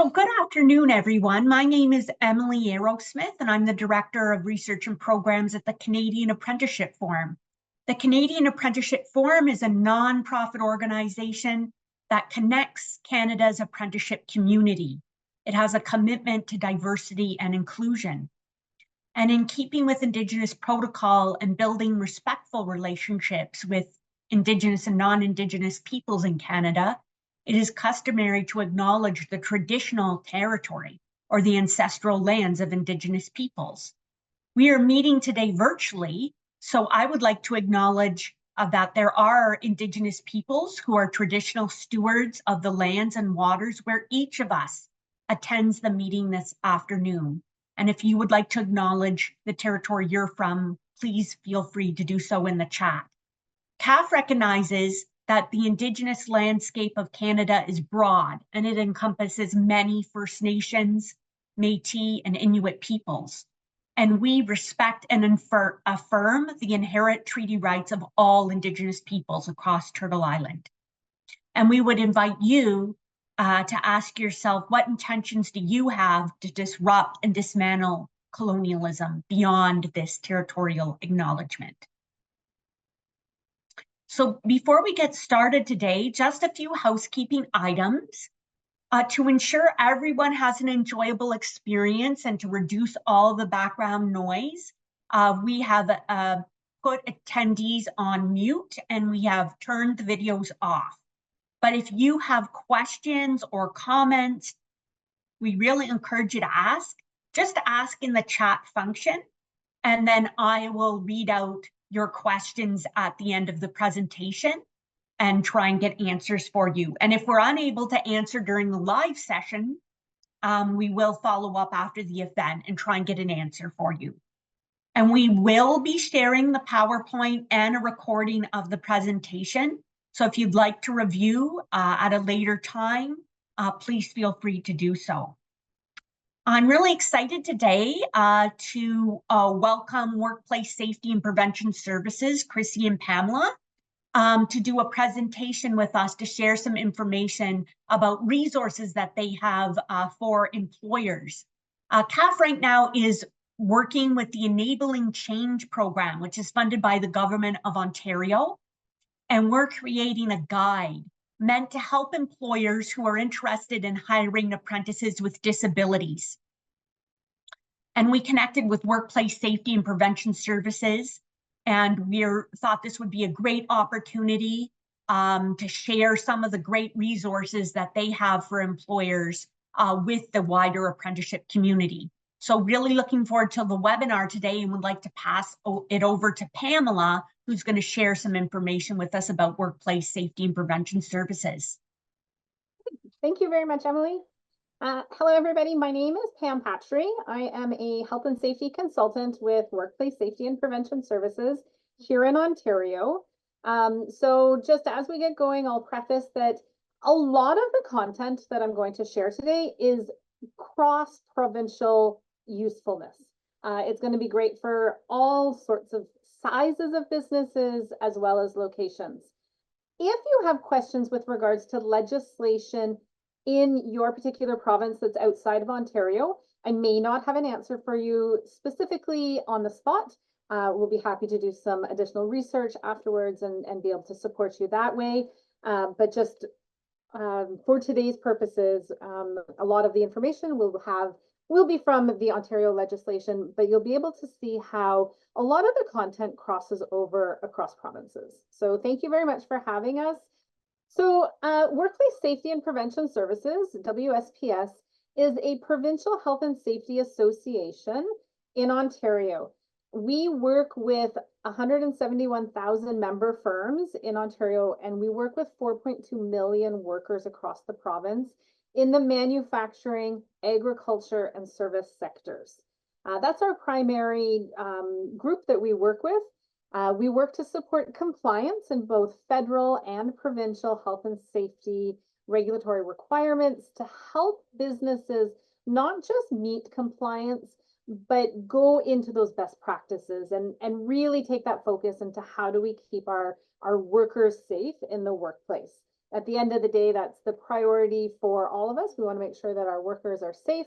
So good afternoon, everyone. My name is Emily Aerosmith, and I'm the Director of Research and Programs at the Canadian Apprenticeship Forum. The Canadian Apprenticeship Forum is a nonprofit organization that connects Canada's apprenticeship community. It has a commitment to diversity and inclusion. And in keeping with Indigenous protocol and building respectful relationships with Indigenous and non-Indigenous peoples in Canada, it is customary to acknowledge the traditional territory or the ancestral lands of Indigenous peoples. We are meeting today virtually, so I would like to acknowledge that there are Indigenous peoples who are traditional stewards of the lands and waters where each of us attends the meeting this afternoon. And if you would like to acknowledge the territory you're from, please feel free to do so in the chat. CAF recognizes that the Indigenous landscape of Canada is broad and it encompasses many First Nations, Métis, and Inuit peoples. And we respect and affirm the inherent treaty rights of all Indigenous peoples across Turtle Island. And we would invite you to ask yourself, what intentions do you have to disrupt and dismantle colonialism beyond this territorial acknowledgement? So before we get started today, just a few housekeeping items. To ensure everyone has an enjoyable experience and to reduce all the background noise, we have put attendees on mute and we have turned the videos off. But if you have questions or comments, we really encourage you to ask. Just ask in the chat function, and then I will read out your questions at the end of the presentation and try and get answers for you. And if we're unable to answer during the live session, we will follow up after the event and try and get an answer for you. And we will be sharing the PowerPoint and a recording of the presentation. So if you'd like to review at a later time, please feel free to do so. I'm really excited today to welcome Workplace Safety and Prevention Services, Chrissy and Pamela, to do a presentation with us to share some information about resources that they have for employers. CAF right now is working with the Enabling Change program, which is funded by the Government of Ontario. And we're creating a guide meant to help employers who are interested in hiring apprentices with disabilities. And we connected with Workplace Safety and Prevention Services, and we thought this would be a great opportunity to share some of the great resources that they have for employers with the wider apprenticeship community. So really looking forward to the webinar today and would like to pass it over to Pamela, who's going to share some information with us about Workplace Safety and Prevention Services. Thank you very much, Emily. Hello, everybody. My name is Pam Patry. I am a health and safety consultant with Workplace Safety and Prevention Services here in Ontario. So just as we get going, I'll preface that a lot of the content that I'm going to share today is cross-provincial usefulness. It's going to be great for all sorts of sizes of businesses as well as locations. If you have questions with regards to legislation in your particular province that's outside of Ontario, I may not have an answer for you specifically on the spot. We'll be happy to do some additional research afterwards and be able to support you that way. But just for today's purposes, a lot of the information will be from the Ontario legislation, but you'll be able to see how a lot of the content crosses over across provinces. So thank you very much for having us. So Workplace Safety and Prevention Services, WSPS, is a provincial health and safety association in Ontario. We work with 171,000 member firms in Ontario, and we work with 4.2 million workers across the province in the manufacturing, agriculture, and service sectors. That's our primary group that we work with. We work to support compliance in both federal and provincial health and safety regulatory requirements to help businesses not just meet compliance, but go into those best practices and really take that focus into how do we keep our workers safe in the workplace. At the end of the day, that's the priority for all of us. We want to make sure that our workers are safe,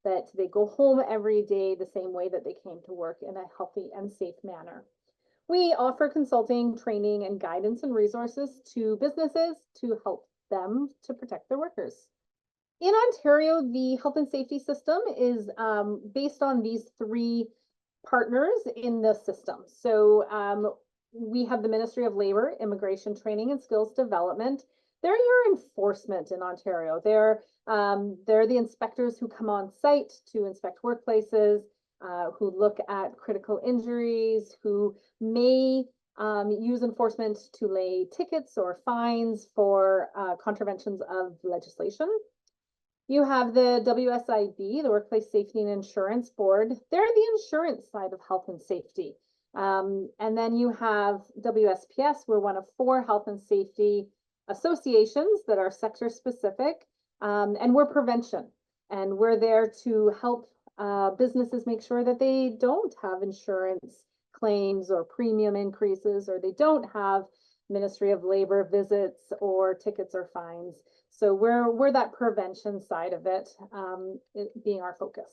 that they go home every day the same way that they came to work in a healthy and safe manner. We offer consulting, training, and guidance and resources to businesses to help them to protect their workers. In Ontario, the health and safety system is based on these three partners in the system. So we have the Ministry of Labor, Immigration Training and Skills Development. They're your enforcement in Ontario. They're the inspectors who come on site to inspect workplaces, who look at critical injuries, who may use enforcement to lay tickets or fines for contraventions of legislation. You have the WSIB, the Workplace Safety and Insurance Board. They're the insurance side of health and safety. And then you have WSPS. We're one of 4 health and safety associations that are sector specific, and we're prevention. And we're there to help businesses make sure that they don't have insurance claims or premium increases, or they don't have Ministry of Labor visits or tickets or fines. So we're that prevention side of it, it being our focus.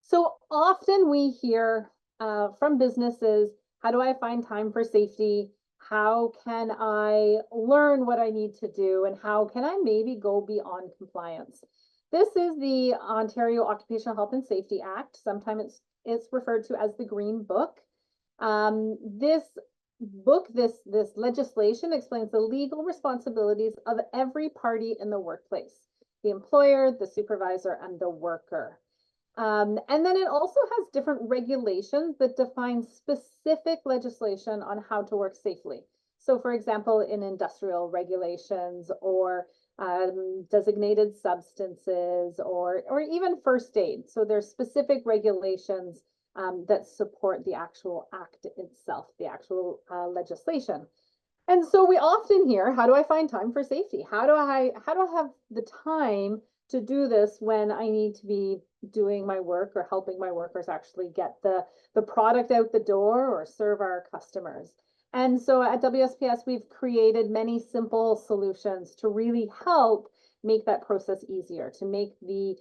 So often we hear from businesses, how do I find time for safety? How can I learn what I need to do? And how can I maybe go beyond compliance? This is the Ontario Occupational Health and Safety Act. Sometimes it's referred to as the Green Book. This legislation explains the legal responsibilities of every party in the workplace, the employer, the supervisor, and the worker. And then it also has different regulations that define specific legislation on how to work safely. So for example, in industrial regulations or designated substances or even first aid. So there's specific regulations that support the actual act itself, the actual legislation. And so we often hear, how do I find time for safety? How do I have the time to do this when I need to be doing my work or helping my workers actually get the product out the door or serve our customers? And so at WSPS, we've created many simple solutions to really help make that process easier, to make the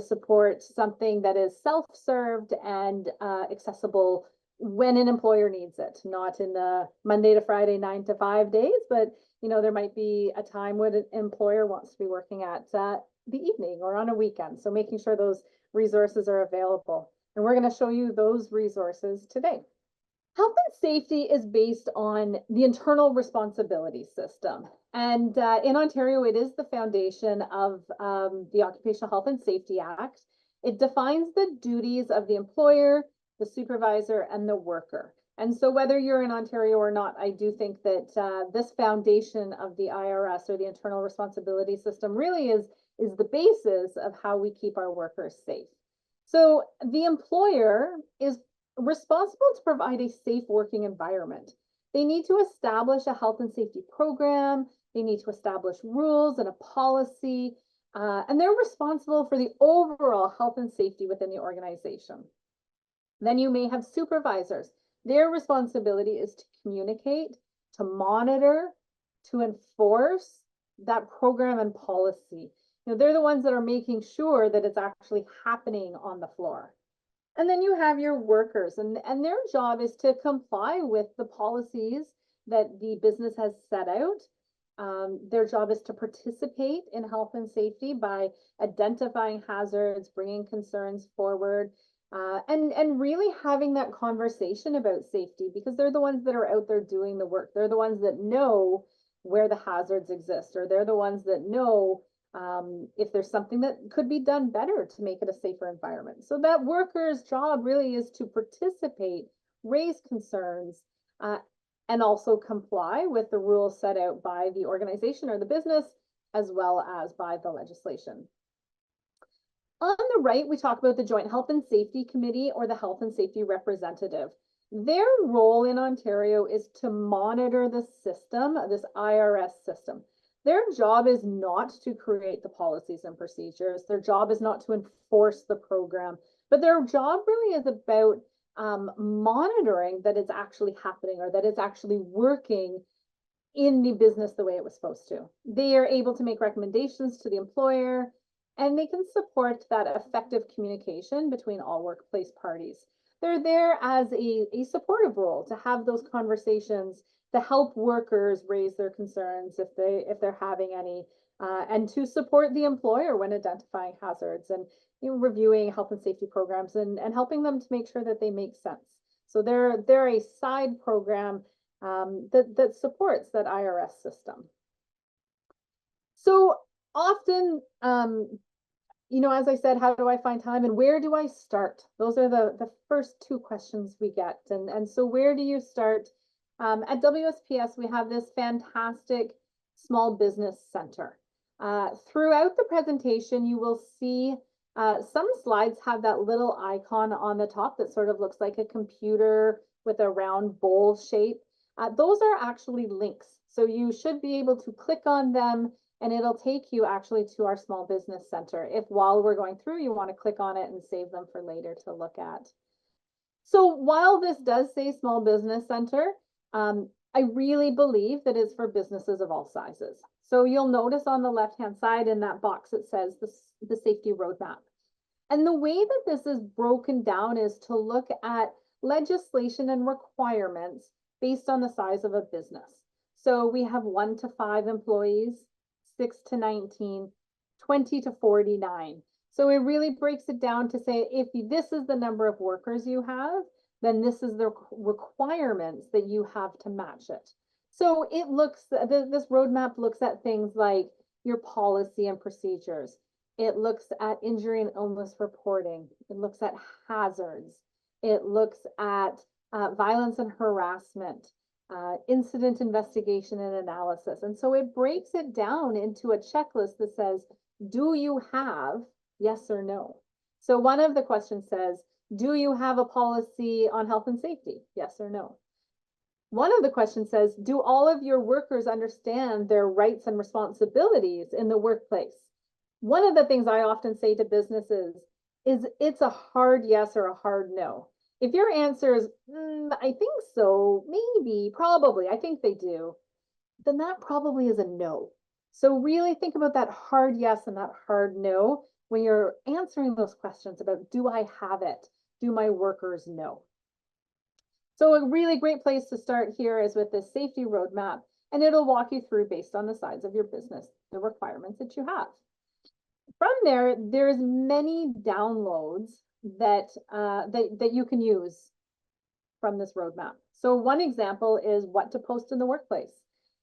support something that is self-served and accessible when an employer needs it, not in the Monday to Friday 9 to 5 days, but there might be a time when an employer wants to be working at the evening or on a weekend. So making sure those resources are available. And we're going to show you those resources today. Health and safety is based on the internal responsibility system. And in Ontario, it is the foundation of the Occupational Health and Safety Act. It defines the duties of the employer, the supervisor, and the worker. And so whether you're in Ontario or not, I do think that this foundation of the IRS, or the internal responsibility system, really is the basis of how we keep our workers safe. So the employer is responsible to provide a safe working environment. They need to establish a health and safety program. They need to establish rules and a policy, and they're responsible for the overall health and safety within the organization. Then you may have supervisors. Their responsibility is to communicate, to monitor, to enforce that program and policy. They're the ones that are making sure that it's actually happening on the floor. And then you have your workers, and their job is to comply with the policies that the business has set out. Their job is to participate in health and safety by identifying hazards, bringing concerns forward, and really having that conversation about safety, because they're the ones that are out there doing the work. They're the ones that know where the hazards exist, or they're the ones that know if there's something that could be done better to make it a safer environment. So that worker's job really is to participate, raise concerns, and also comply with the rules set out by the organization or the business, as well as by the legislation. On the right, we talk about the Joint Health and Safety Committee, or the Health and Safety Representative. Their role in Ontario is to monitor the system, this IRS system. Their job is not to create the policies and procedures. Their job is not to enforce the program, but their job really is about monitoring that it's actually happening, or that it's actually working in the business the way it was supposed to. They are able to make recommendations to the employer, and they can support that effective communication between all workplace parties. They're there as a supportive role to have those conversations, to help workers raise their concerns if they're having any, and to support the employer when identifying hazards and reviewing health and safety programs and helping them to make sure that they make sense. So they're a side program that supports that IRS system. So often, as I said, how do I find time and where do I start? Those are the first two questions we get. And so where do you start? At WSPS, we have this fantastic small business center. Throughout the presentation, you will see some slides have that little icon on the top that sort of looks like a computer with a round bowl shape. Those are actually links. So you should be able to click on them and it'll take you actually to our small business center. If while we're going through, you want to click on it and save them for later to look at. So while this does say small business center, I really believe that it's for businesses of all sizes. So you'll notice on the left-hand side in that box, it says the safety roadmap. And the way that this is broken down is to look at legislation and requirements based on the size of a business. So we have 1 to 5 employees, 6 to 19, 20 to 49. So it really breaks it down to say, if this is the number of workers you have, then this is the requirements that you have to match it. So it looks, this roadmap looks at things like your policy and procedures. It looks at injury and illness reporting. It looks at hazards. It looks at violence and harassment, incident investigation and analysis. And so it breaks it down into a checklist that says, do you have yes or no? So one of the questions says, do you have a policy on health and safety? Yes or no? One of the questions says, do all of your workers understand their rights and responsibilities in the workplace? One of the things I often say to businesses is it's a hard yes or a hard no. If your answer is, I think so, maybe, probably, I think they do, then that probably is a no. So really think about that hard yes and that hard no when you're answering those questions about, do I have it? Do my workers know? So a really great place to start here is with this safety roadmap, and it'll walk you through based on the size of your business, the requirements that you have. From there, there's many downloads that you can use from this roadmap. So one example is what to post in the workplace.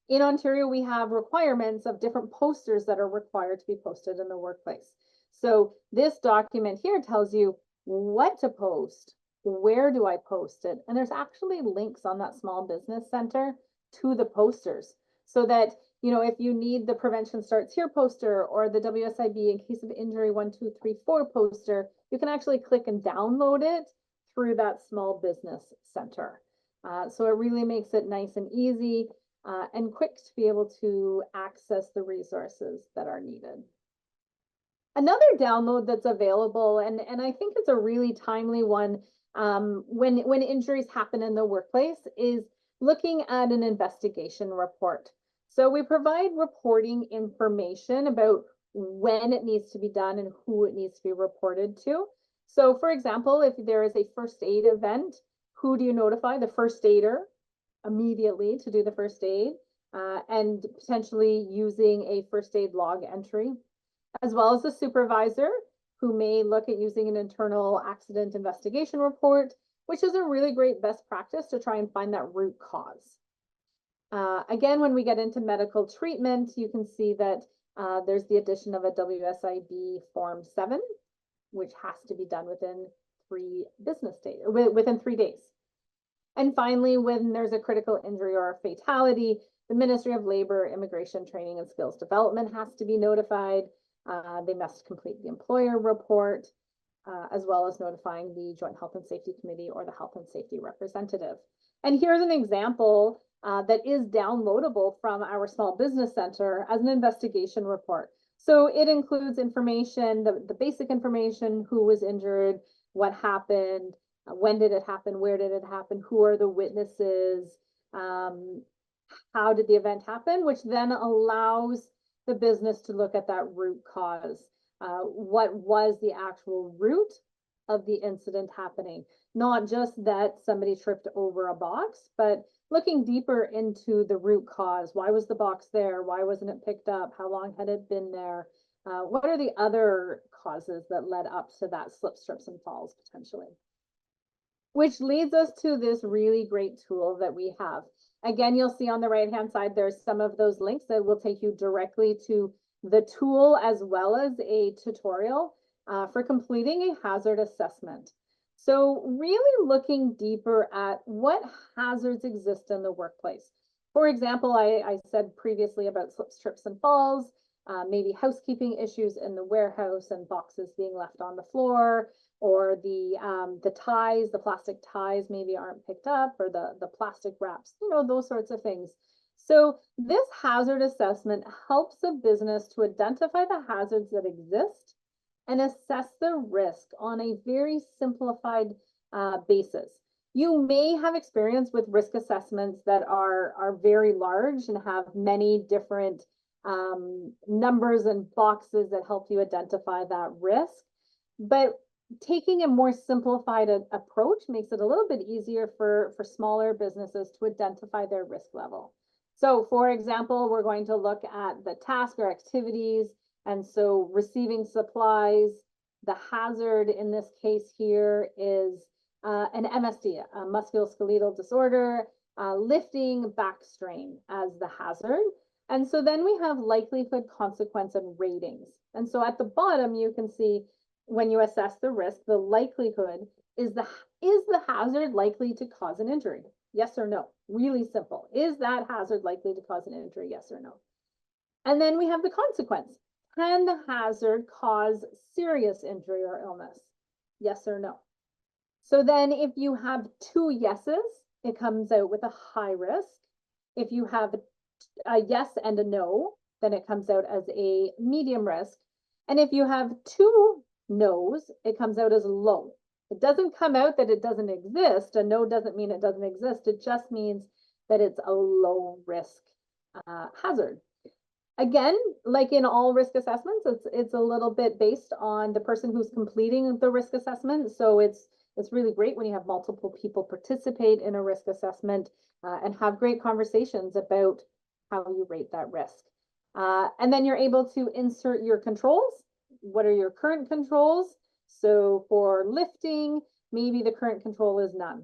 In Ontario, we have requirements of different posters that are required to be posted in the workplace. So this document here tells you what to post, where do I post it? And there's actually links on that small business center to the posters so that, if you need the prevention starts here poster or the WSIB in case of injury 1, 2, 3, 4 poster, you can actually click and download it through that small business center. So it really makes it nice and easy and quick to be able to access the resources that are needed. Another download that's available, and I think it's a really timely one when injuries happen in the workplace, is looking at an investigation report. So we provide reporting information about when it needs to be done and who it needs to be reported to. So for example, if there is a first aid event, who do you notify? The first aider immediately to do the first aid and potentially using a first aid log entry, as well as the supervisor who may look at using an internal accident investigation report, which is a really great best practice to try and find that root cause. Again, when we get into medical treatment, you can see that there's the addition of a WSIB Form 7, which has to be done within 3 business days, within 3 days. And finally, when there's a critical injury or a fatality, the Ministry of Labor, Immigration, Training and Skills Development has to be notified. They must complete the employer report, as well as notifying the Joint Health and Safety Committee or the Health and Safety Representative. And here's an example that is downloadable from our Small Business Center as an investigation report. So it includes information, the basic information, who was injured, what happened, when did it happen, where did it happen, who are the witnesses, how did the event happen, which then allows the business to look at that root cause. What was the actual root of the incident happening? Not just that somebody tripped over a box, but looking deeper into the root cause. Why was the box there? Why wasn't it picked up? How long had it been there? What are the other causes that led up to that slips, trips, and falls potentially? Which leads us to this really great tool that we have. Again, you'll see on the right-hand side, there's some of those links that will take you directly to the tool as well as a tutorial for completing a hazard assessment. So really looking deeper at what hazards exist in the workplace. For example, I said previously about slips, trips, and falls, maybe housekeeping issues in the warehouse and boxes being left on the floor, or the ties, the plastic ties maybe aren't picked up, or the plastic wraps, you know, those sorts of things. So this hazard assessment helps a business to identify the hazards that exist and assess the risk on a very simplified basis. You may have experience with risk assessments that are very large and have many different numbers and boxes that help you identify that risk. But taking a more simplified approach makes it a little bit easier for smaller businesses to identify their risk level. So for example, we're going to look at the task or activities. And so receiving supplies, the hazard in this case here is an MSD, a musculoskeletal disorder, lifting back strain as the hazard. And so then we have likelihood, consequence, and ratings. And so at the bottom, you can see when you assess the risk, the likelihood is the hazard likely to cause an injury? Yes or no? Really simple. Is that hazard likely to cause an injury? Yes or no? And then we have the consequence. Can the hazard cause serious injury or illness? Yes or no? So then if you have 2 yeses, it comes out with a high risk. If you have a yes and a no, then it comes out as a medium risk. And if you have 2 no's, it comes out as low. It doesn't come out that it doesn't exist. A no doesn't mean it doesn't exist. It just means that it's a low risk hazard. Again, like in all risk assessments, it's a little bit based on the person who's completing the risk assessment. So it's really great when you have multiple people participate in a risk assessment and have great conversations about how you rate that risk. And then you're able to insert your controls. What are your current controls? So for lifting, maybe the current control is none.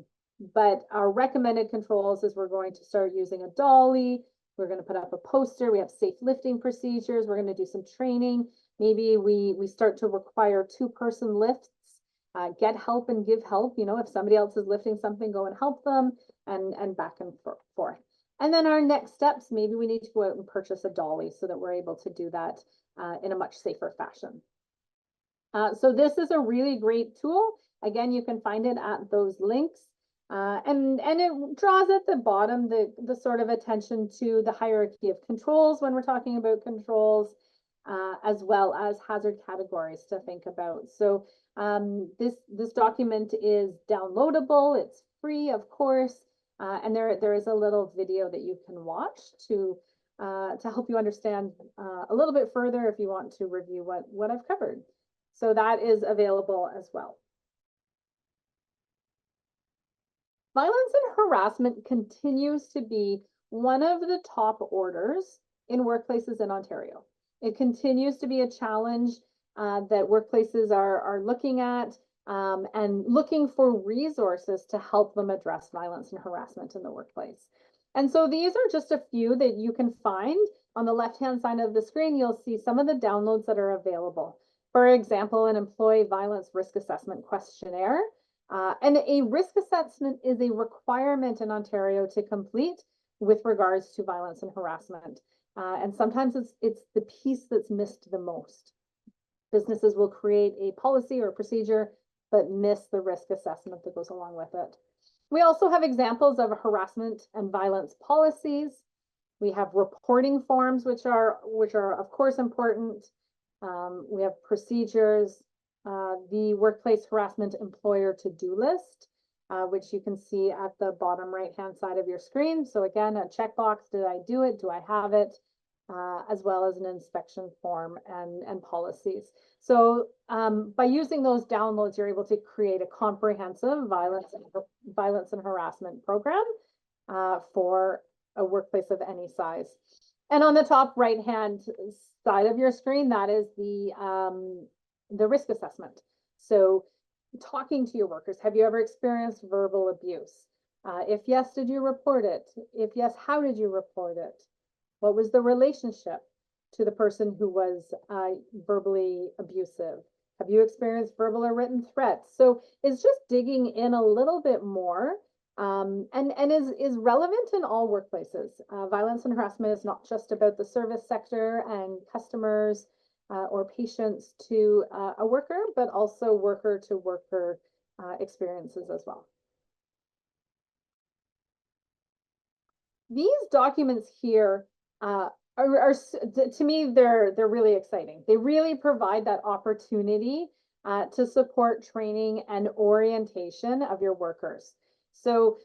But our recommended controls is we're going to start using a dolly. We're going to put up a poster. We have safe lifting procedures. We're going to do some training. Maybe we start to require 2-person lifts. Get help and give help. You know, if somebody else is lifting something, go and help them, and back and forth. And then our next steps, maybe we need to go out and purchase a dolly so that we're able to do that in a much safer fashion. So this is a really great tool. Again, you can find it at those links. And it draws at the bottom the sort of attention to the hierarchy of controls when we're talking about controls, as well as hazard categories to think about. So this document is downloadable. It's free, of course, and there is a little video that you can watch to help you understand a little bit further if you want to review what I've covered. So that is available as well. Violence and harassment continues to be one of the top orders in workplaces in Ontario. It continues to be a challenge that workplaces are looking at and looking for resources to help them address violence and harassment in the workplace. And so these are just a few that you can find. On the left-hand side of the screen, you'll see some of the downloads that are available. For example, an employee violence risk assessment questionnaire. And a risk assessment is a requirement in Ontario to complete with regards to violence and harassment. And sometimes it's the piece that's missed the most. Businesses will create a policy or a procedure, but miss the risk assessment that goes along with it. We also have examples of harassment and violence policies. We have reporting forms, which are of course important. We have procedures, the workplace harassment employer to-do list, which you can see at the bottom right-hand side of your screen. So again, a checkbox, did I do it? Do I have it? As well as an inspection form and policies. So by using those downloads, you're able to create a comprehensive violence and harassment program for a workplace of any size. And on the top right-hand side of your screen, that is the risk assessment. So talking to your workers, have you ever experienced verbal abuse? If yes, did you report it? If yes, how did you report it? What was the relationship to the person who was verbally abusive? Have you experienced verbal or written threats? So it's just digging in a little bit more and is relevant in all workplaces. Violence and harassment is not just about the service sector and customers or patients to a worker, but also worker to worker experiences as well. These documents here are to me, they're really exciting. They really provide that opportunity to support training and orientation of your workers. So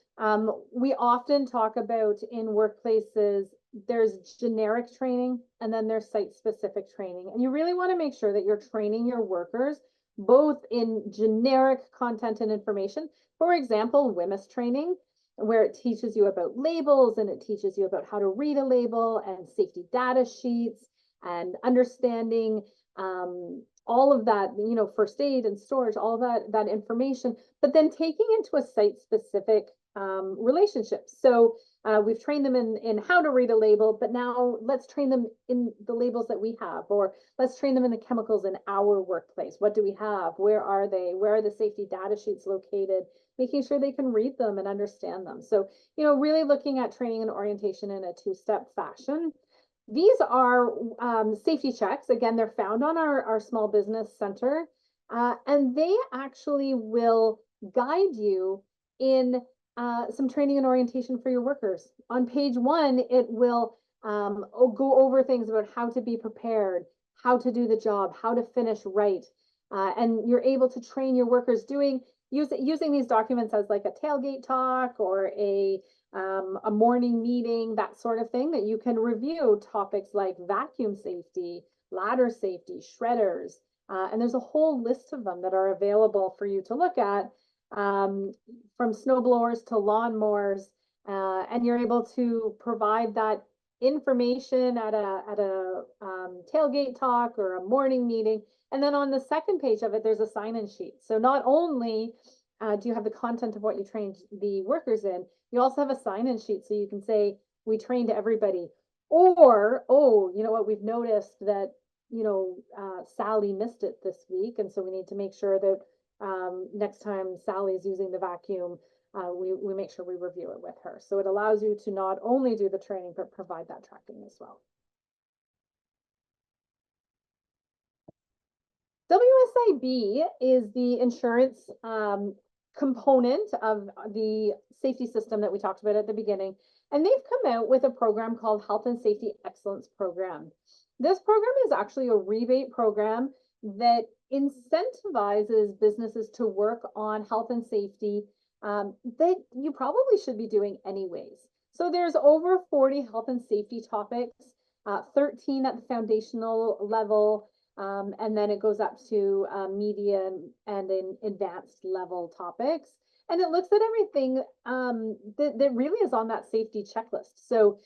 we often talk about in workplaces, there's generic training and then there's site-specific training. And you really want to make sure that you're training your workers both in generic content and information. For example, WSPS training, where it teaches you about labels and it teaches you about how to read a label and safety data sheets and understanding all of that, you know, first aid and storage, all that information, but then taking into a site-specific relationship. So we've trained them in how to read a label, but now let's train them in the labels that we have, or let's train them in the chemicals in our workplace. What do we have? Where are they? Where are the safety data sheets located? Making sure they can read them and understand them. So, you know, really looking at training and orientation in a two-step fashion. These are safety checks. Again, they're found on our small business center, and they actually will guide you in some training and orientation for your workers. On page 1, it will go over things about how to be prepared, how to do the job, how to finish right, and you're able to train your workers using these documents as like a tailgate talk or a morning meeting, that sort of thing, that you can review topics like vacuum safety, ladder safety, shredders, and there's a whole list of them that are available for you to look at, from snowblowers to lawnmowers, and you're able to provide that information at a tailgate talk or a morning meeting. And then on the second page of it, there's a sign-in sheet. So not only do you have the content of what you trained the workers in, you also have a sign-in sheet. So you can say, we trained everybody. Or, oh, you know what, we've noticed that, you know, Sally missed it this week. And so we need to make sure that next time Sally's using the vacuum, we make sure we review it with her. So it allows you to not only do the training, but provide that tracking as well. WSIB is the insurance component of the safety system that we talked about at the beginning. And they've come out with a program called Health and Safety Excellence Program. This program is actually a rebate program that incentivizes businesses to work on health and safety that you probably should be doing anyways. So there's over 40 health and safety topics, 13 at the foundational level, and then it goes up to medium and in advanced level topics. And it looks at everything that really is on that safety checklist. So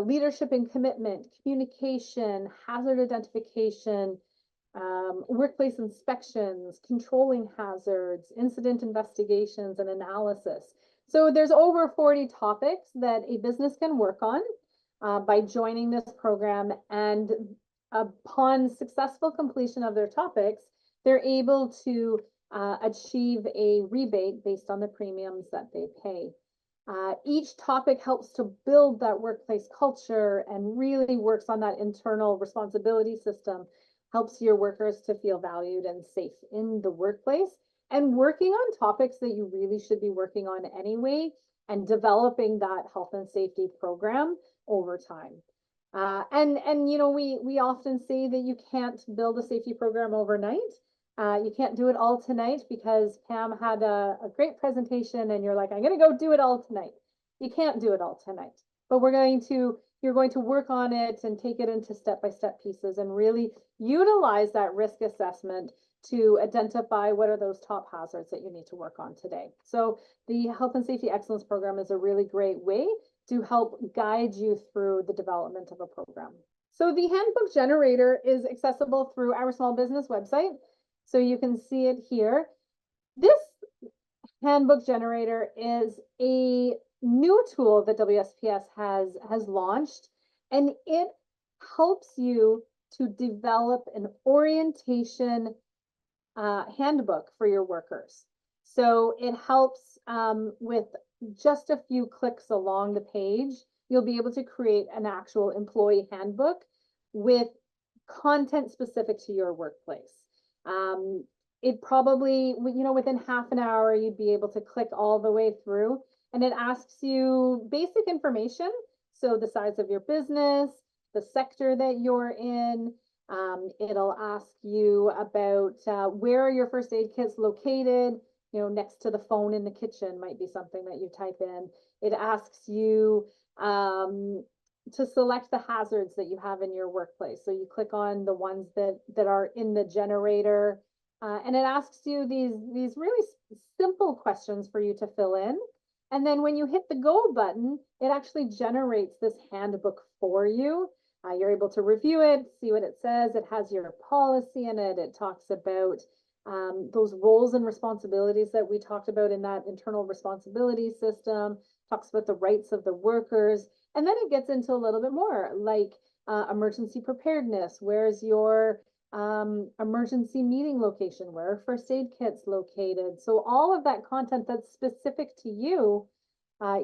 leadership and commitment, communication, hazard identification, workplace inspections, controlling hazards, incident investigations, and analysis. So there's over 40 topics that a business can work on by joining this program, and upon successful completion of their topics, they're able to achieve a rebate based on the premiums that they pay. Each topic helps to build that workplace culture and really works on that internal responsibility system, helps your workers to feel valued and safe in the workplace, and working on topics that you really should be working on anyway, and developing that health and safety program over time. And you know, we often say that you can't build a safety program overnight, You can't do it all tonight because Pam had a great presentation and you're like, I'm going to go do it all tonight. You can't do it all tonight, but you're going to work on it and take it into step-by-step pieces and really utilize that risk assessment to identify what are those top hazards that you need to work on today. So the Health and Safety Excellence Program is a really great way to help guide you through the development of a program. So the handbook generator is accessible through our small business website. So you can see it here. This handbook generator is a new tool that WSPS has launched, and it helps you to develop an orientation handbook for your workers. So it helps with just a few clicks along the page. You'll be able to create an actual employee handbook with content specific to your workplace. It probably, within half an hour, you'd be able to click all the way through, and it asks you basic information. So the size of your business, the sector that you're in. It'll ask you about where are your first aid kits located, next to the phone in the kitchen might be something that you type in. It asks you to select the hazards that you have in your workplace. So you click on the ones that are in the generator, and it asks you these really simple questions for you to fill in. And then when you hit the go button, it actually generates this handbook for you. You're able to review it, see what it says. It has your policy in it. It talks about those roles and responsibilities that we talked about in that internal responsibility system, talks about the rights of the workers. And then it gets into a little bit more like emergency preparedness. Where's your emergency meeting location? Where are first aid kits located? So all of that content that's specific to you,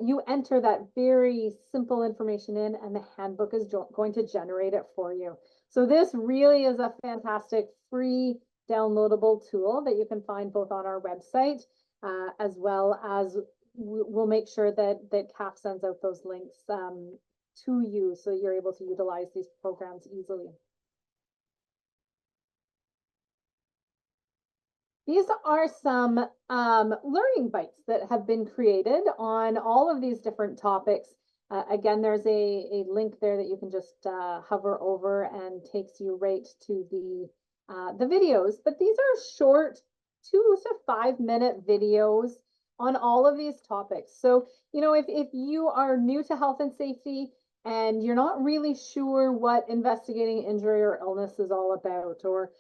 you enter that very simple information in, and the handbook is going to generate it for you. So this really is a fantastic free downloadable tool that you can find both on our website, as well as we'll make sure that CAF sends out those links to you so you're able to utilize these programs easily. These are some learning bites that have been created on all of these different topics. Again, there's a link there that you can just hover over and takes you right to the videos. But these are short 2 to 5 minute videos on all of these topics. So, if you are new to health and safety and you're not really sure what investigating injury or illness is all about, or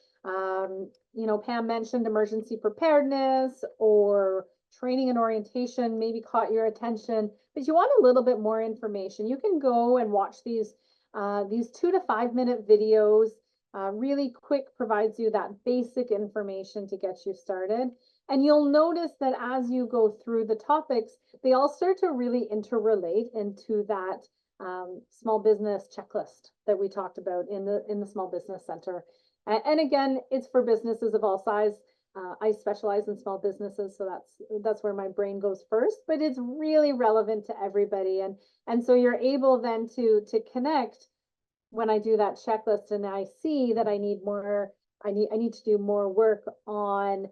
Pam mentioned emergency preparedness or training and orientation maybe caught your attention, but you want a little bit more information, you can go and watch these 2 to 5 minute videos. Really quick, provides you that basic information to get you started. And you'll notice that as you go through the topics, they all start to really interrelate into that small business checklist that we talked about in the Small Business Center. And again, it's for businesses of all size. I specialize in small businesses, so that's where my brain goes first, but it's really relevant to everybody. And so you're able then to connect when I do that checklist and I see that I need to do more work on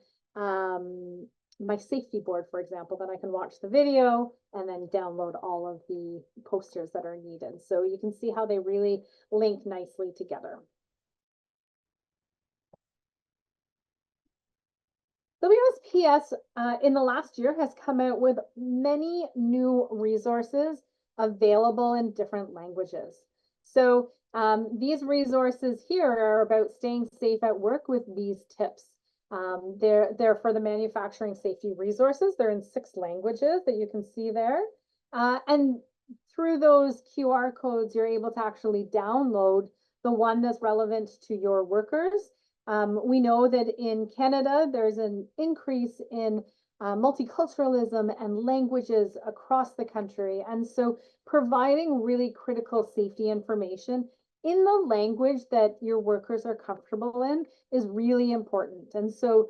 my safety board, for example, then I can watch the video and then download all of the posters that are needed. So you can see how they really link nicely together. WSPS in the last year has come out with many new resources available in different languages. So these resources here are about staying safe at work with these tips. They're for the manufacturing safety resources. They're in 6 languages that you can see there. And through those QR codes, you're able to actually download the one that's relevant to your workers. We know that in Canada, there's an increase in multiculturalism and languages across the country. And so providing really critical safety information in the language that your workers are comfortable in is really important. And so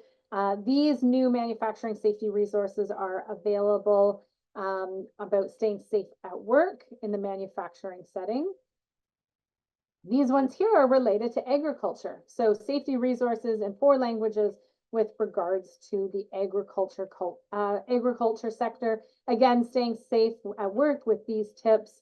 these new manufacturing safety resources are available about staying safe at work in the manufacturing setting. These ones here are related to agriculture. So safety resources in 4 languages with regards to the agriculture sector. Again, staying safe at work with these tips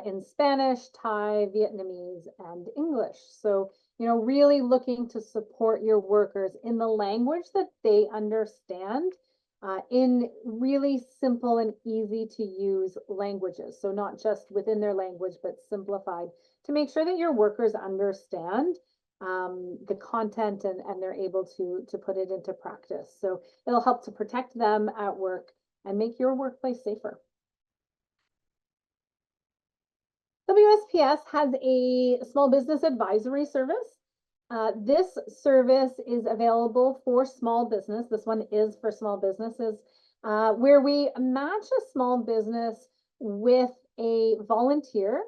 in Spanish, Thai, Vietnamese, and English. So, you know, really looking to support your workers in the language that they understand, in really simple and easy to use languages. So not just within their language, but simplified, to make sure that your workers understand the content and they're able to put it into practice. So it'll help to protect them at work and make your workplace safer. WSPS has a small business advisory service. This service is available for small business. This one is for small businesses, where we match a small business with a volunteer,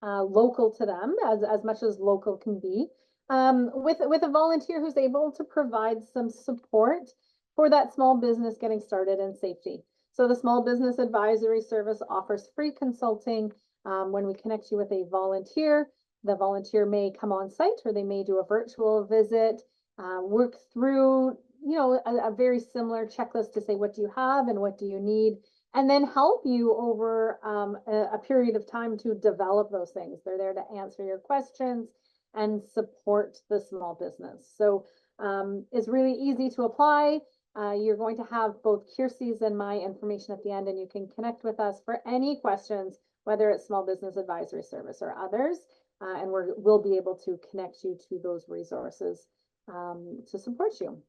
local to them, as much as local can be, with a volunteer who's able to provide some support for that small business getting started in safety. So the Small Business Advisory Service offers free consulting. When we connect you with a volunteer, the volunteer may come on site, or they may do a virtual visit, work through, you know, a very similar checklist to say, what do you have and what do you need? And then help you over a period of time to develop those things. They're there to answer your questions and support the small business. So it's really easy to apply. You're going to have both Kiersey's and my information at the end, and you can connect with us for any questions, whether it's Small Business Advisory Service or others, and we'll be able to connect you to those resources to support you.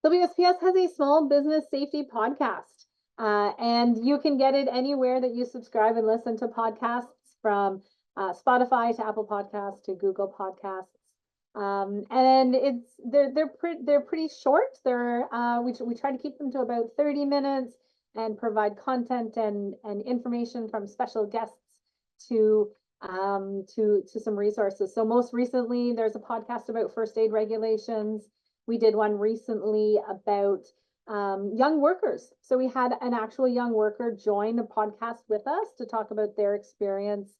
WSPS has a small business safety podcast, and you can get it anywhere that you subscribe and listen to podcasts, from Spotify to Apple Podcasts to Google Podcasts. And they're pretty short. We try to keep them to about 30 minutes and provide content and information from special guests to some resources. So most recently, there's a podcast about first aid regulations. We did one recently about young workers. So we had an actual young worker join the podcast with us to talk about their experience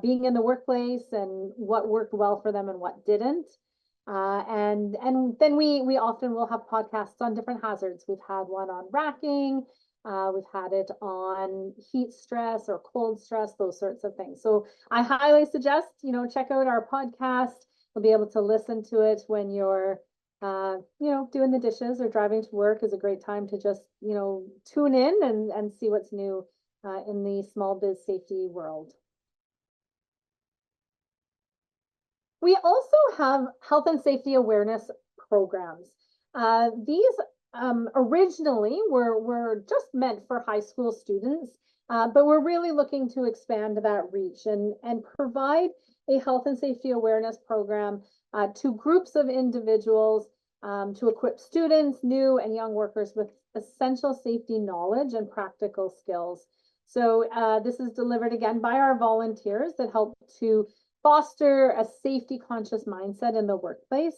being in the workplace and what worked well for them and what didn't. And then we often will have podcasts on different hazards. We've had one on racking. We've had it on heat stress or cold stress, those sorts of things. So I highly suggest, you know, check out our podcast. You'll be able to listen to it when you're you know, doing the dishes or driving to work. Is a great time to just, you know, tune in and see what's new in the small biz safety world. We also have health and safety awareness programs. These originally were just meant for high school students, but we're really looking to expand that reach and provide a health and safety awareness program to groups of individuals to equip students, new and young workers with essential safety knowledge and practical skills. So this is delivered again by our volunteers that help to foster a safety conscious mindset in the workplace.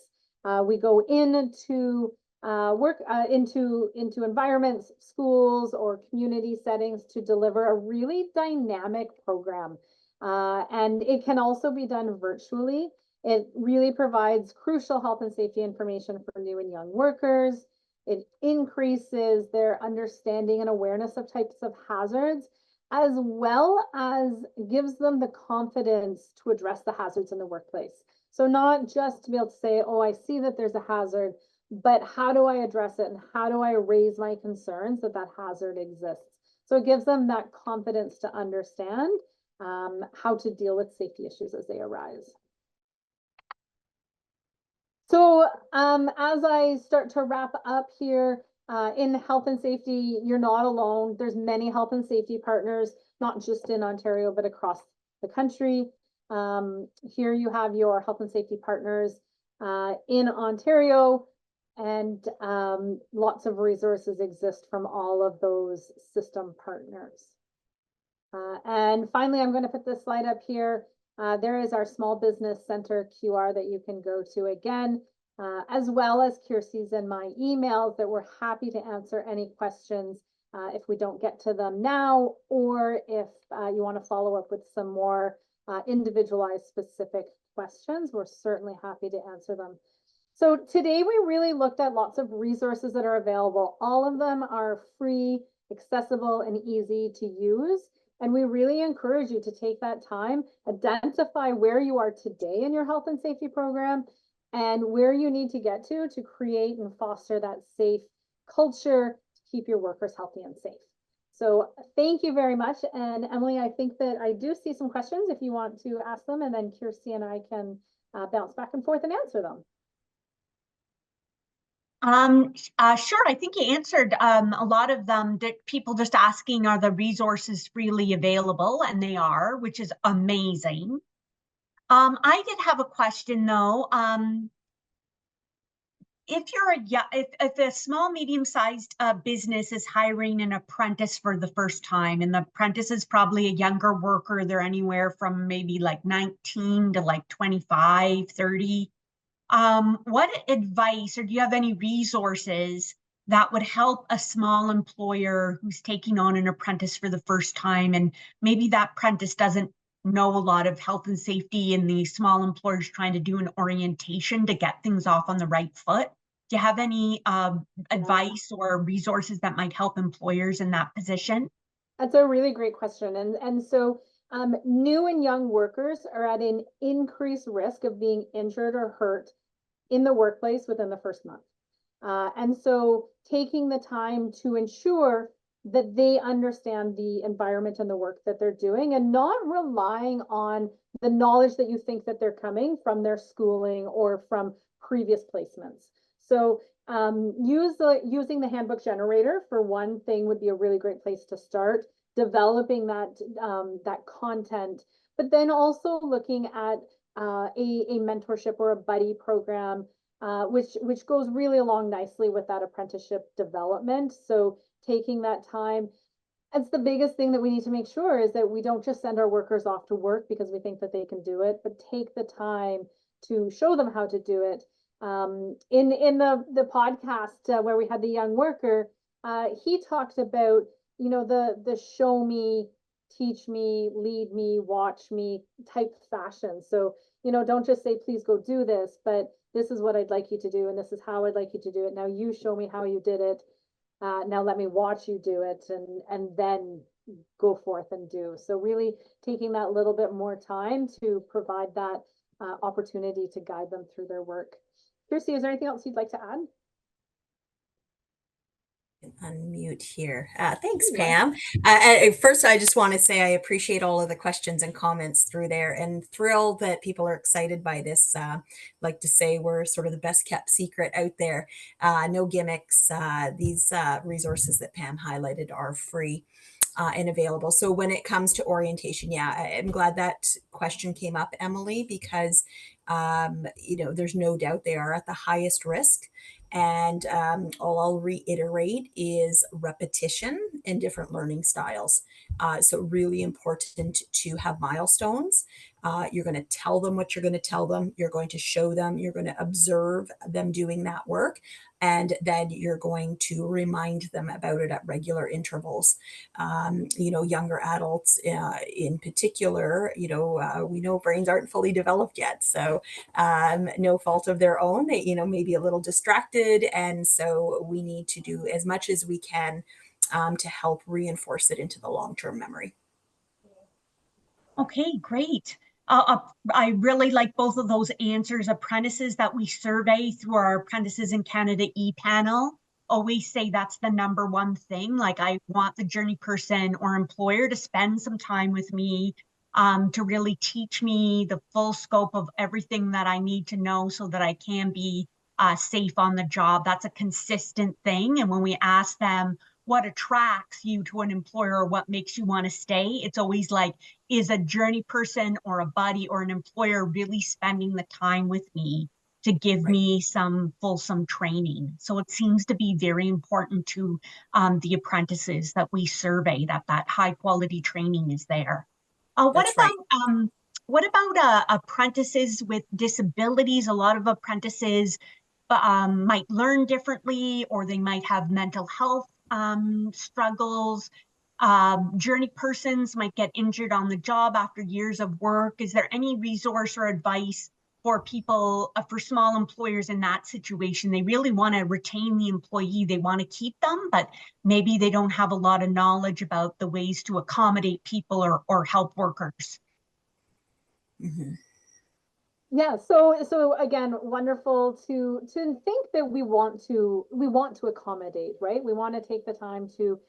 We go into into environments, schools, or community settings to deliver a really dynamic program. And it can also be done virtually. It really provides crucial health and safety information for new and young workers. It increases their understanding and awareness of types of hazards, as well as gives them the confidence to address the hazards in the workplace. So not just to be able to say, oh, I see that there's a hazard, but how do I address it and how do I raise my concerns that that hazard exists? So it gives them that confidence to understand how to deal with safety issues as they arise. So as I start to wrap up here, in health and safety, you're not alone. There's many health and safety partners, not just in Ontario, but across the country. Here you have your health and safety partners in Ontario, and lots of resources exist from all of those system partners. And finally, I'm going to put this slide up here. There is our Small Business Center QR that you can go to again, as well as Kiersey's and my emails that we're happy to answer any questions if we don't get to them now, or if you want to follow up with some more individualized specific questions, we're certainly happy to answer them. So today we really looked at lots of resources that are available. All of them are free, accessible, and easy to use. And we really encourage you to take that time, identify where you are today in your health and safety program and where you need to get to create and foster that safe culture to keep your workers healthy and safe. So thank you very much. And Emily, I think that I do see some questions if you want to ask them, and then Kirsty and I can bounce back and forth and answer them. Sure. I think you answered a lot of them. That people just asking, are the resources freely available? And they are, which is amazing. I did have a question though. If you're if a small, medium-sized business is hiring an apprentice for the first time, and the apprentice is probably a younger worker, they're anywhere from maybe like 19 to like 25, 30. What advice, or do you have any resources that would help a small employer who's taking on an apprentice for the first time, and maybe that apprentice doesn't know a lot of health and safety, and the small employer's trying to do an orientation to get things off on the right foot? Do you have any advice or resources that might help employers in that position? That's a really great question. And so new and young workers are at an increased risk of being injured or hurt in the workplace within the first month. And so taking the time to ensure that they understand the environment and the work that they're doing, and not relying on the knowledge that you think that they're coming from their schooling or from previous placements. So using the handbook generator for one thing would be a really great place to start, developing that content, but then also looking at a mentorship or a buddy program, which goes really along nicely with that apprenticeship development. So taking that time, it's the biggest thing that we need to make sure is that we don't just send our workers off to work because we think that they can do it, but take the time to show them how to do it. In the podcast where we had the young worker, he talked about, you know, the show me, teach me, lead me, watch me type fashion. So, you know, don't just say, please go do this, but this is what I'd like you to do, and this is how I'd like you to do it. Now you show me how you did it. Now let me watch you do it, and then go forth and do. So really taking that little bit more time to provide that opportunity to guide them through their work. Kirsty, is there anything else you'd like to add? Unmute here. Thanks, Pam. First, I just want to say I appreciate all of the questions and comments through there, and thrilled that people are excited by this. Like to say we're sort of the best kept secret out there. No gimmicks. These resources that Pam highlighted are free and available. So when it comes to orientation, yeah, I'm glad that question came up, Emily, because you know, there's no doubt they are at the highest risk. And all I'll reiterate is repetition and different learning styles. So really important to have milestones. You're going to tell them what you're going to tell them. You're going to show them. You're going to observe them doing that work. And then you're going to remind them about it at regular intervals. You know, younger adults in particular, you know, we know brains aren't fully developed yet. So no fault of their own. They, you know, may be a little distracted. And so we need to do as much as we can to help reinforce it into the long-term memory. Okay, great. I really like both of those answers. Apprentices that we survey through our Apprentices in Canada e-panel always say that's the number one thing. Like, I want the journey person or employer to spend some time with me to really teach me the full scope of everything that I need to know so that I can be safe on the job. That's a consistent thing. And when we ask them, what attracts you to an employer or what makes you want to stay, it's always like, is a journey person or a buddy or an employer really spending the time with me to give me some fulsome training? So it seems to be very important to the apprentices that we survey that high quality training is there. What about apprentices with disabilities? A lot of apprentices might learn differently, or they might have mental health struggles. journey persons might get injured on the job after years of work. Is there any resource or advice for people, for small employers in that situation? They really want to retain the employee, they want to keep them, but maybe they don't have a lot of knowledge about the ways to accommodate people or help workers. Mm-hmm. Yeah, so again, wonderful to think that we want to accommodate, right? We want to take the time to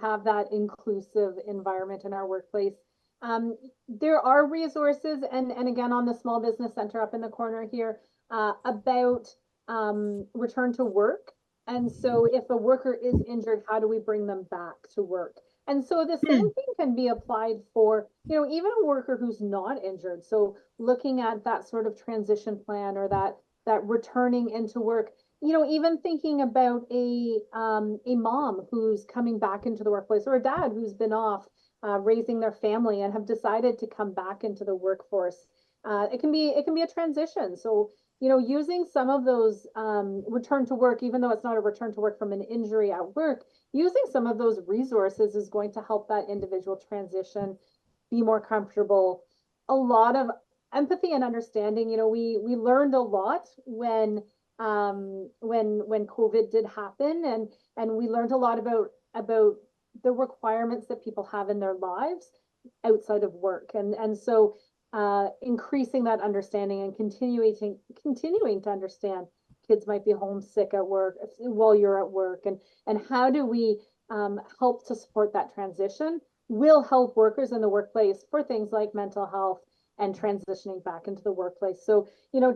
have that inclusive environment in our workplace. There are resources, and again on the Small Business Center up in the corner here, about return to work. And so if a worker is injured, how do we bring them back to work? And so the same thing can be applied for, even a worker who's not injured. So looking at that sort of transition plan, or that returning into work, even thinking about a mom who's coming back into the workplace, or a dad who's been off raising their family and have decided to come back into the workforce. It can be a transition. So using some of those return to work, even though it's not a return to work from an injury at work, using some of those resources is going to help that individual transition be more comfortable. A lot of empathy and understanding. We learned a lot when COVID did happen, and we learned a lot about the requirements that people have in their lives outside of work, and so increasing that understanding and continuing to understand kids might be homesick at work while you're at work, and how do we help to support that transition will help workers in the workplace for things like mental health and transitioning back into the workplace. So,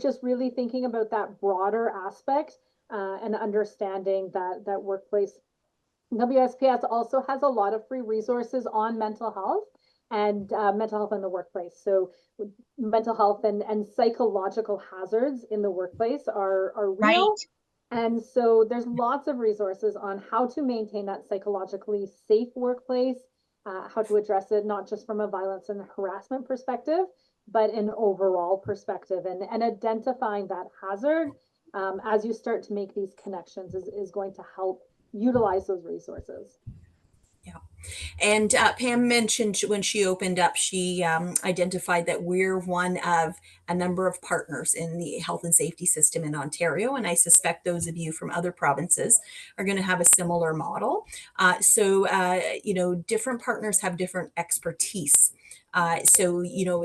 just really thinking about that broader aspect and understanding that workplace. WSPS also has a lot of free resources on mental health and mental health in the workplace. So mental health and psychological hazards in the workplace are real. Right. And so there's lots of resources on how to maintain that psychologically safe workplace, how to address it, not just from a violence and harassment perspective, but an overall perspective, and identifying that hazard as you start to make these connections is going to help utilize those resources. Yeah. And Pam mentioned when she opened up, she identified that we're one of a number of partners in the health and safety system in Ontario. And I suspect those of you from other provinces are going to have a similar model. Different partners have different expertise.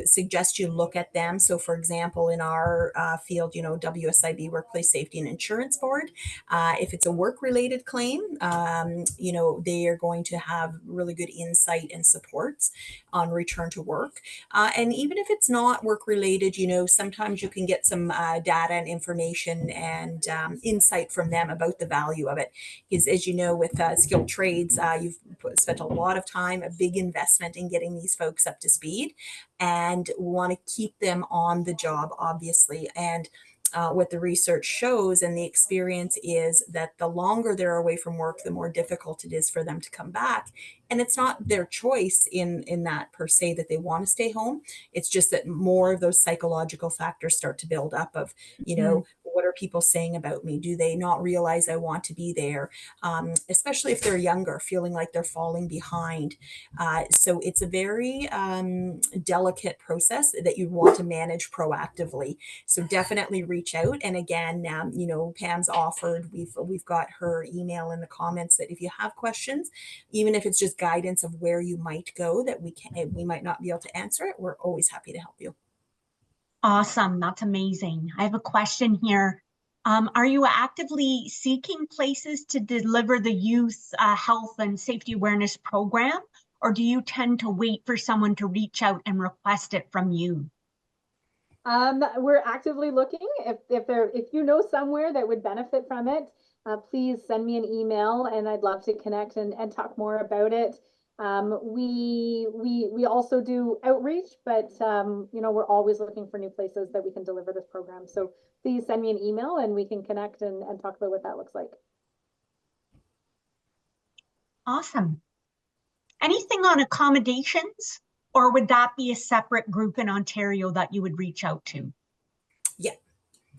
Suggest you look at them. So, for example, in our field, WSIB, Workplace Safety and Insurance Board, if it's a work-related claim, they are going to have really good insight and supports on return to work. And even if it's not work-related, sometimes you can get some data and information and insight from them about the value of it. Because as you know, with skilled trades, you've spent a lot of time, a big investment in getting these folks up to speed, and want to keep them on the job, obviously. And what the research shows and the experience is that the longer they're away from work, the more difficult it is for them to come back. And it's not their choice in that per se that they want to stay home. It's just that more of those psychological factors start to build up of, what are people saying about me? Do they not realize I want to be there? Especially if they're younger, feeling like they're falling behind. So it's a very delicate process that you want to manage proactively. So definitely reach out. And again, Pam's offered, we've got her email in the comments, that if you have questions, even if it's just guidance of where you might go that we might not be able to answer it, we're always happy to help you. Awesome. That's amazing. I have a question here. Are you actively seeking places to deliver the youth health and safety awareness program, or do you tend to wait for someone to reach out and request it from you? We're actively looking. If you know somewhere that would benefit from it, please send me an email, and I'd love to connect and talk more about it. We also do outreach, but we're always looking for new places that we can deliver this program. So please send me an email and we can connect and talk about what that looks like. Awesome. Anything on accommodations, or would that be a separate group in Ontario that you would reach out to? Yeah.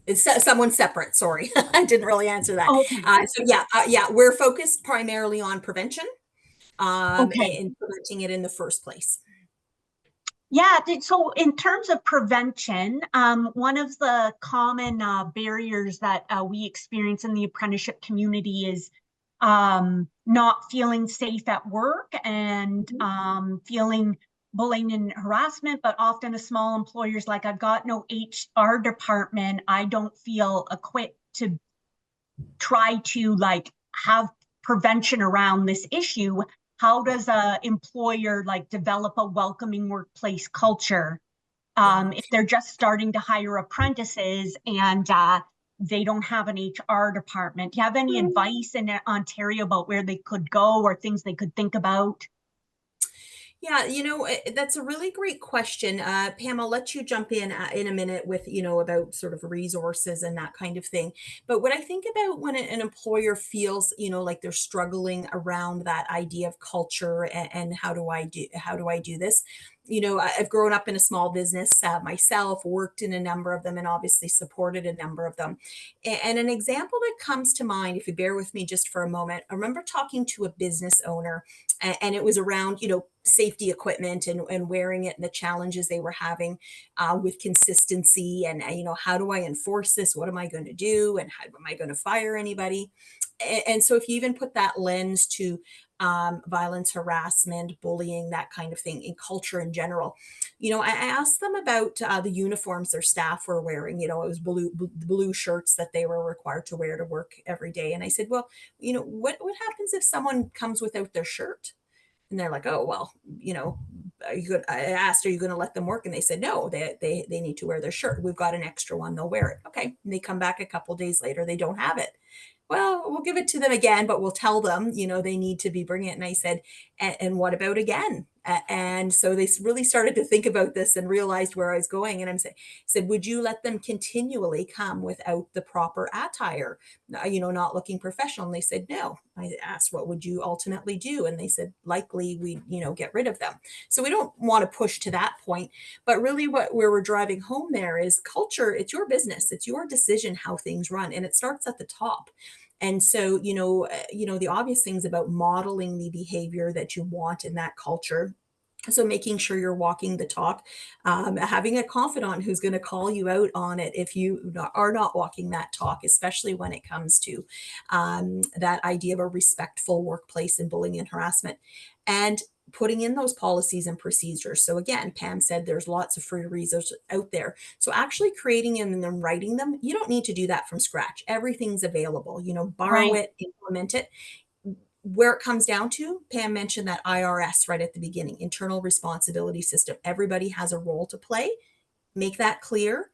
It's someone separate. Sorry, I didn't really answer that. Okay. We're focused primarily on prevention. Okay. and preventing it in the first place. Yeah, so in terms of prevention, one of the common barriers that we experience in the apprenticeship community is not feeling safe at work and feeling bullying and harassment, but often a small employer's like, I've got no HR department. I don't feel equipped to try to like have prevention around this issue. How does a employer like develop a welcoming workplace culture if they're just starting to hire apprentices and they don't have an HR department? Do you have any advice in Ontario about where they could go or things they could think about? Yeah, that's a really great question. Pam, I'll let you jump in a minute with, about sort of resources and that kind of thing. But what I think about when an employer feels, like they're struggling around that idea of culture and how do I do this? I've grown up in a small business myself, worked in a number of them, and obviously supported a number of them. And an example that comes to mind, if you bear with me just for a moment, I remember talking to a business owner, and it was around, safety equipment and wearing it and the challenges they were having with consistency and, how do I enforce this? What am I going to do? And how am I going to fire anybody? And so if you even put that lens to violence, harassment, bullying, that kind of thing in culture in general, I asked them about the uniforms their staff were wearing. It was blue shirts that they were required to wear to work every day. And I said, well, what happens if someone comes without their shirt? And they're like, oh, well, I asked, are you going to let them work? And they said, no, they need to wear their shirt. We've got an extra one. They'll wear it. Okay. And they come back a couple days later. They don't have it. Well, we'll give it to them again, but we'll tell them, they need to be bringing it. And I said, and what about again? And so they really started to think about this and realized where I was going. And said, would you let them continually come without the proper attire, not looking professional? And they said, no. I asked, what would you ultimately do? And they said, likely we, get rid of them. So we don't want to push to that point, but really where we're driving home there is culture. It's your business. It's your decision how things run. And it starts at the top. And so, the obvious things about modeling the behavior that you want in that culture. So making sure you're walking the talk, having a confidant who's going to call you out on it if you are not walking that talk, especially when it comes to that idea of a respectful workplace and bullying and harassment, and putting in those policies and procedures. So again, Pam said there's lots of free resources out there. So actually creating them and then writing them, you don't need to do that from scratch. Everything's available, borrow Right. it, implement it. Where it comes down to, Pam mentioned that IRS right at the beginning, internal responsibility system. Everybody has a role to play. Make that clear,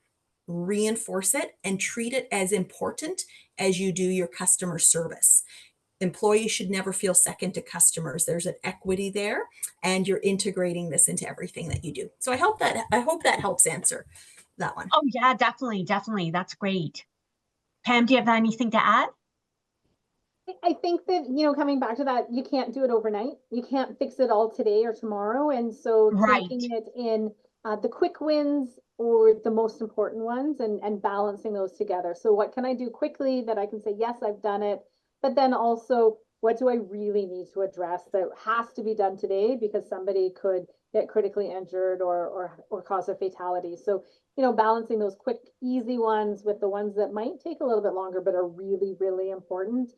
reinforce it, and treat it as important as you do your customer service. Employees should never feel second to customers. There's an equity there, and you're integrating this into everything that you do. So I hope that helps answer that one. Oh, yeah, definitely. Definitely. That's great. Pam, do you have anything to add? I think that, coming back to that, you can't do it overnight. You can't fix it all today or tomorrow. And so Right. taking it in the quick wins or the most important ones and balancing those together. So what can I do quickly that I can say, yes, I've done it, but then also what do I really need to address that has to be done today because somebody could get critically injured or cause a fatality. So, balancing those quick, easy ones with the ones that might take a little bit longer, but are really, really important.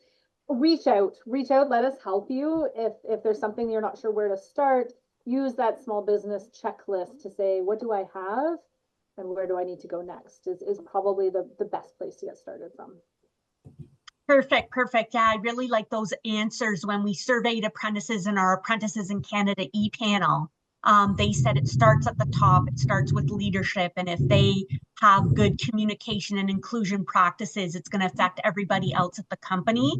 Reach out, let us help you. If there's something you're not sure where to start, use that small business checklist to say, what do I have and where do I need to go next is probably the best place to get started from. Perfect. Perfect. Yeah, I really like those answers. When we surveyed apprentices in our Apprentices in Canada e-panel, they said it starts at the top. It starts with leadership. And if they have good communication and inclusion practices, it's going to affect everybody else at the company.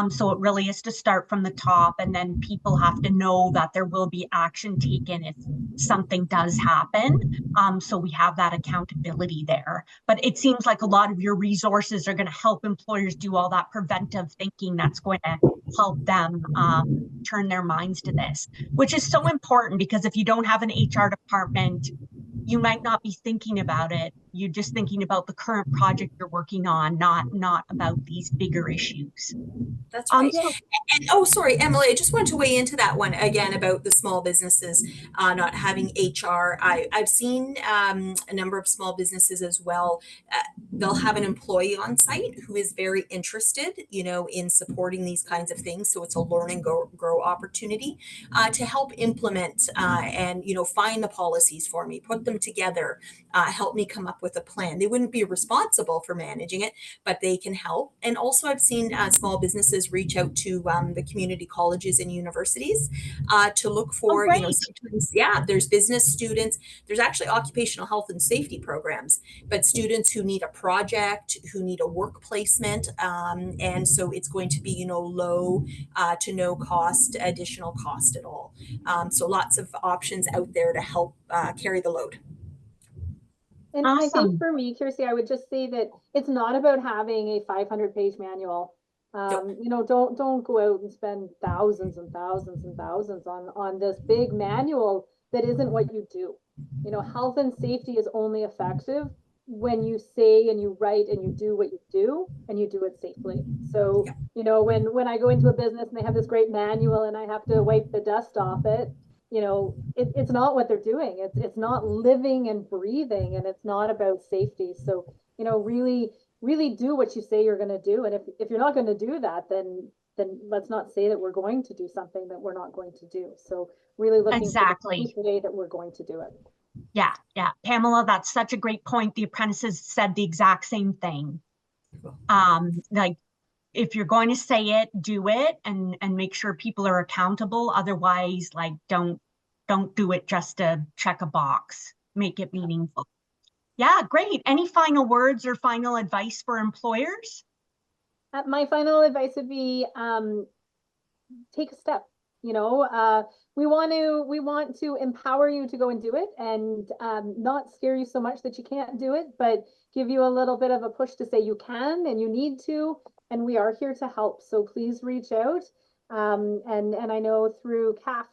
So it really is to start from the top. And then people have to know that there will be action taken if something does happen. So we have that accountability there. But it seems like a lot of your resources are going to help employers do all that preventive thinking that's going to help them turn their minds to this, which is so important because if you don't have an HR department, you might not be thinking about it. you're just thinking about the current project you're working on, not about these bigger issues. That's right. Yeah. And oh, sorry, Emily, I just wanted to weigh into that one again about the small businesses not having HR. I've seen a number of small businesses as well. They'll have an employee on site who is very interested, in supporting these kinds of things. So it's a learn and grow opportunity to help implement and, find the policies for me, put them together, help me come up with a plan. They wouldn't be responsible for managing it, but they can help. And also I've seen small businesses reach out to the community colleges and universities to look for, great. sometimes, there's business students, there's actually occupational health and safety programs, but students who need a project, who need a work placement. And so it's going to be, low to no cost, additional cost at all. So lots of options out there to help carry the load. And I think Awesome. for me, Kirsty, I would just say that it's not about having a 500-page manual. Don't go out and spend thousands and thousands and thousands on this big manual that isn't what you do. Health and safety is only effective when you say and you write and you do what you do and you do it safely. So, when I go into a business and they have this great manual and I have to wipe the dust off it, it's not what they're doing. It's not living and breathing, and it's not about safety. So, really do what you say you're going to do. And if you're not going to do that, then let's not say that we're going to do something that we're not going to do. So really looking Exactly. for the way that we're going to do it. Yeah. Pamela, that's such a great point. The apprentices said the exact same thing. Like, if you're going to say it, do it, and make sure people are accountable. Otherwise, like, don't do it just to check a box. Make it meaningful. Yeah, great. Any final words or final advice for employers? My final advice would be take a step. We want to empower you to go and do it, and not scare you so much that you can't do it, but give you a little bit of a push to say you can and you need to, and we are here to help. So please reach out. And I know through CAF,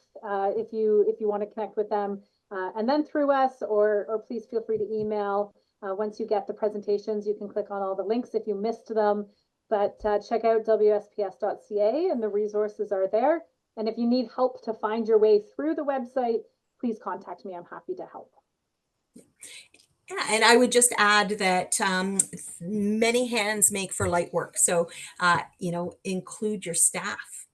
if you want to connect with them, and then through us, or please feel free to email. Once you get the presentations, you can click on all the links if you missed them. But check out WSPS.ca and the resources are there. And if you need help to find your way through the website, please contact me. I'm happy to help. Yeah, and I would just add that many hands make for light work. So, include your staff.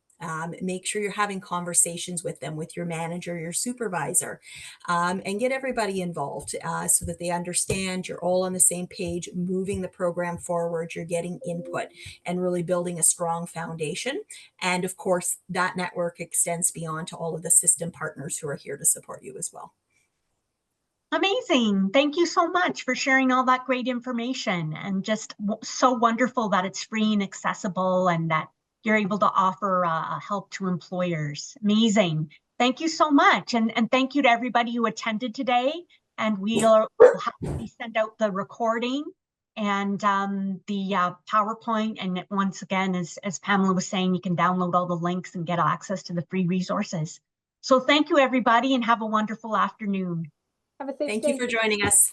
Make sure you're having conversations with them, with your manager, your supervisor, and get everybody involved so that they understand you're all on the same page, moving the program forward, you're getting input and really building a strong foundation. And of course, that network extends beyond to all of the system partners who are here to support you as well. Amazing. Thank you so much for sharing all that great information, and just so wonderful that it's free and accessible and that you're able to offer help to employers. Amazing. Thank you so much. And thank you to everybody who attended today. And we'll happily send out the recording and the PowerPoint. And once again, as Pamela was saying, you can download all the links and get access to the free resources. So thank you, everybody, and have a wonderful afternoon. Have a safe day. Thank you for joining us.